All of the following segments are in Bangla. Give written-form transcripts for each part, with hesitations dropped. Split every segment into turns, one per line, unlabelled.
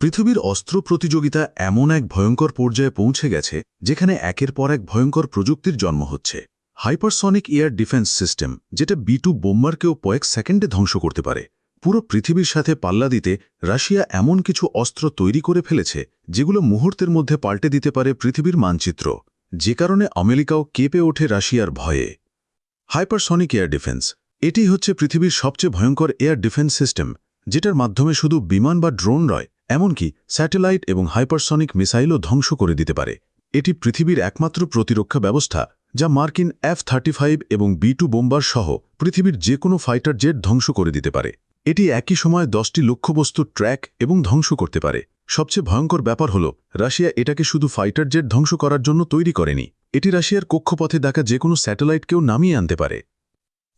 পৃথিবীর অস্ত্র প্রতিযোগিতা এমন এক ভয়ঙ্কর পর্যায়ে পৌঁছে গেছে যেখানে একের পর এক ভয়ঙ্কর প্রযুক্তির জন্ম হচ্ছে। হাইপারসনিক এয়ার ডিফেন্স সিস্টেম, যেটা B2 বোম্বারকেও কয়েক সেকেন্ডে ধ্বংস করতে পারে। পুরো পৃথিবীর সাথে পাল্লা দিতে রাশিয়া এমন কিছু অস্ত্র তৈরি করে ফেলেছে যেগুলো মুহূর্তের মধ্যে পাল্টে দিতে পারে পৃথিবীর মানচিত্র, যে কারণে আমেরিকাও কেঁপে ওঠে রাশিয়ার ভয়ে। হাইপারসনিক এয়ার ডিফেন্স, এটি হচ্ছে পৃথিবীর সবচেয়ে ভয়ঙ্কর এয়ার ডিফেন্স সিস্টেম, যেটার মাধ্যমে শুধু বিমান বা ড্রোন নয়, এমনকি স্যাটেলাইট এবং হাইপারসনিক মিসাইলও ধ্বংস করে দিতে পারে। এটি পৃথিবীর একমাত্র প্রতিরক্ষা ব্যবস্থা যা মার্কিন F-35 এবং B2 বোম্বার সহ পৃথিবীর যে কোনো ফাইটার জেট ধ্বংস করে দিতে পারে। এটি একই সময়ে 10টি লক্ষ্যবস্তু ট্র্যাক এবং ধ্বংস করতে পারে। সবচেয়ে ভয়ঙ্কর ব্যাপার হল, রাশিয়া এটাকে শুধু ফাইটার জেট ধ্বংস করার জন্য তৈরি করেনি, এটি রাশিয়ার কক্ষপথে দেখা যে কোনো স্যাটেলাইটকেও নামিয়ে আনতে পারে।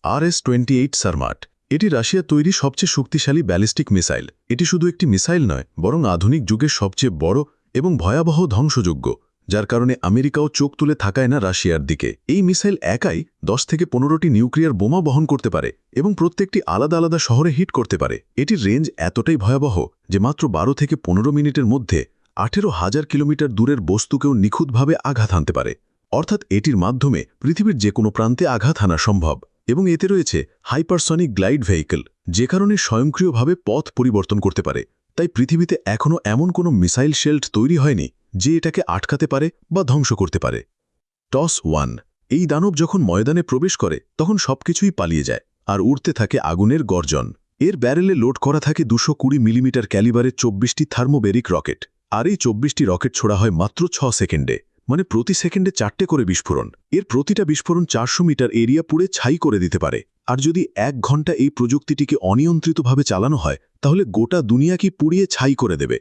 RS-28 সারমাট, এটি রাশিয়া তৈরি সবচেয়ে শক্তিশালী ব্যালিস্টিক মিসাইল। এটি শুধু একটি মিসাইল নয়, বরং আধুনিক যুগের সবচেয়ে বড় এবং ভয়াবহ ধ্বংসযোগ্য, যার কারণে আমেরিকাও চোখ তুলে থাকায় না রাশিয়ার দিকে। এই মিসাইল একাই 10 থেকে 15টি নিউক্লিয়ার বোমা বহন করতে পারে এবং প্রত্যেকটি আলাদা আলাদা শহরে হিট করতে পারে। এটির রেঞ্জ এতটাই ভয়াবহ যে মাত্র 12 থেকে 15 মিনিটের মধ্যে 18,000 কিলোমিটার দূরের বস্তুকেও নিখুঁতভাবে আঘাত হানতে পারে। অর্থাৎ এটির মাধ্যমে পৃথিবীর যে কোনো প্রান্তে আঘাত হানা সম্ভব। এবং এতে রয়েছে হাইপারসনিক গ্লাইড ভেহিকল, যে কারণে স্বয়ংক্রিয়ভাবে পথ পরিবর্তন করতে পারে। তাই পৃথিবীতে এখনও এমন কোনো মিসাইল শেল্ড তৈরি হয়নি যে এটাকে আটকাতে পারে বা ধ্বংস করতে পারে। TOS-1, এই দানব যখন ময়দানে প্রবেশ করে তখন সবকিছুই পালিয়ে যায় আর উড়তে থাকে আগুনের গর্জন। এর ব্যারেলে লোড করা থাকে 220 মিলিমিটার ক্যালিবারের 24টি থার্মোবেরিক রকেট, আর এই 24টি রকেট ছোড়া হয় মাত্র 6 সেকেন্ডে, মানে প্রতি সেকেন্ডে 4টে করে বিস্ফোরণ। এর প্রতিটা বিস্ফোরণ 400 মিটার এরিয়া পুড়ে ছাই করে দিতে পারে। আর যদি 1 ঘন্টা এই প্রযুক্তিটিকে অনিয়ন্ত্রিতভাবে চালানো হয় তাহলে গোটা দুনিয়াকে পুড়িয়ে ছাই করে দেবে।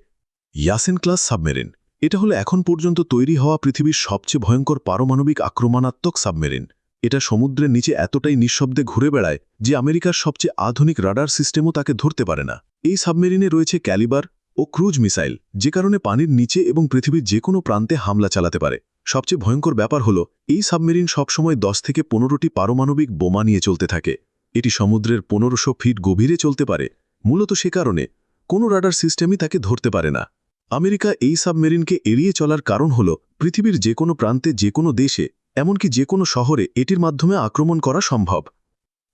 ইয়াসেন ক্লাস সাবমেরিন, এটা হলো এখন পর্যন্ত তৈরি হওয়া পৃথিবীর সবচেয়ে ভয়ঙ্কর পারমাণবিক আক্রমণাত্মক সাবমেরিন। এটা সমুদ্রের নিচে এতটাই নিঃশব্দে ঘুরে বেড়ায় যে আমেরিকার সবচেয়ে আধুনিক রাডার সিস্টেমও তাকে ধরতে পারে না। এই সাবমেরিনে রয়েছে ক্যালিবার ও ক্রুজ মিসাইল, যে কারণে পানির নিচে এবং পৃথিবীর যে কোনো প্রান্তে হামলা চালাতে পারে। সবচেয়ে ভয়ঙ্কর ব্যাপার হলো, এই সাবমেরিন সবসময় 10 থেকে 15টি পারমাণবিক বোমা নিয়ে চলতে থাকে। এটি সমুদ্রের 1500 ফিট গভীরে চলতে পারে, মূলত সে কারণে কোনো রাডার সিস্টেমই তাকে ধরতে পারে না। আমেরিকা এই সাবমেরিনকে এড়িয়ে চলার কারণ হল, পৃথিবীর যে কোনো প্রান্তে যে কোনো দেশে, এমনকি যে কোনো শহরে এটির মাধ্যমে আক্রমণ করা সম্ভব।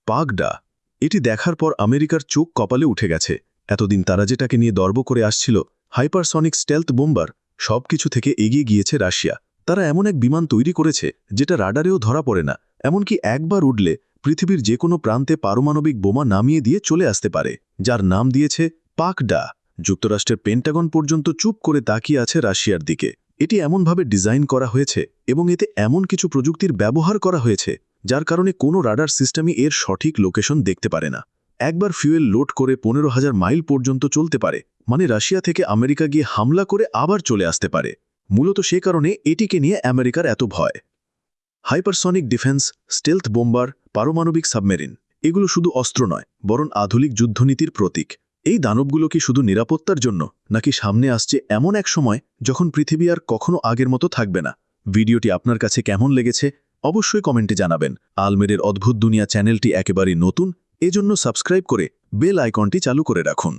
পাগডা, এটি দেখার পর আমেরিকার চোখ কপালে উঠে গেছে। এতদিন তারা যেটাকে নিয়ে দর্ব করে আসছিল, হাইপারসনিক স্টেলথ বোম্বার, সবকিছু থেকে এগিয়ে গিয়েছে রাশিয়া। তারা এমন এক বিমান তৈরি করেছে যেটা রাডারেও ধরা পড়ে না, এমনকি একবার উড়লে পৃথিবীর যে কোনো প্রান্তে পারমাণবিক বোমা নামিয়ে দিয়ে চলে আসতে পারে, যার নাম দিয়েছে পাগডা। যুক্তরাষ্ট্রের পেন্টাগন পর্যন্ত চুপ করে তাকিয়ে আছে রাশিয়ার দিকে। এটি এমনভাবে ডিজাইন করা হয়েছে এবং এতে এমন কিছু প্রযুক্তির ব্যবহার করা হয়েছে যার কারণে কোনো রাডার সিস্টেমই এর সঠিক লোকেশন দেখতে পারে না। একবার ফিউয়েল লোড করে 15,000 মাইল পর্যন্ত চলতে পারে, মানে রাশিয়া থেকে আমেরিকা গিয়ে হামলা করে আবার চলে আসতে পারে। মূলত সে কারণে এটিকে নিয়ে আমেরিকার এত ভয়। হাইপারসনিক ডিফেন্স, স্টেলথ বোম্বার, পারমাণবিক সাবমেরিন, এগুলো শুধু অস্ত্র নয়, বরং আধুনিক যুদ্ধনীতির প্রতীক। এই দানবগুলো কি শুধু নিরাপত্তার জন্য, নাকি সামনে আসছে এমন এক সময় যখন পৃথিবী আর কখনো আগের মতো থাকবে না? ভিডিওটি আপনার কাছে কেমন লেগেছে অবশ্যই কমেন্টে জানাবেন। আলমেরের অদ্ভুত দুনিয়া চ্যানেলটি একেবারেই নতুন, এজন্য সাবস্ক্রাইব করে বেল আইকনটি চালু করে রাখুন।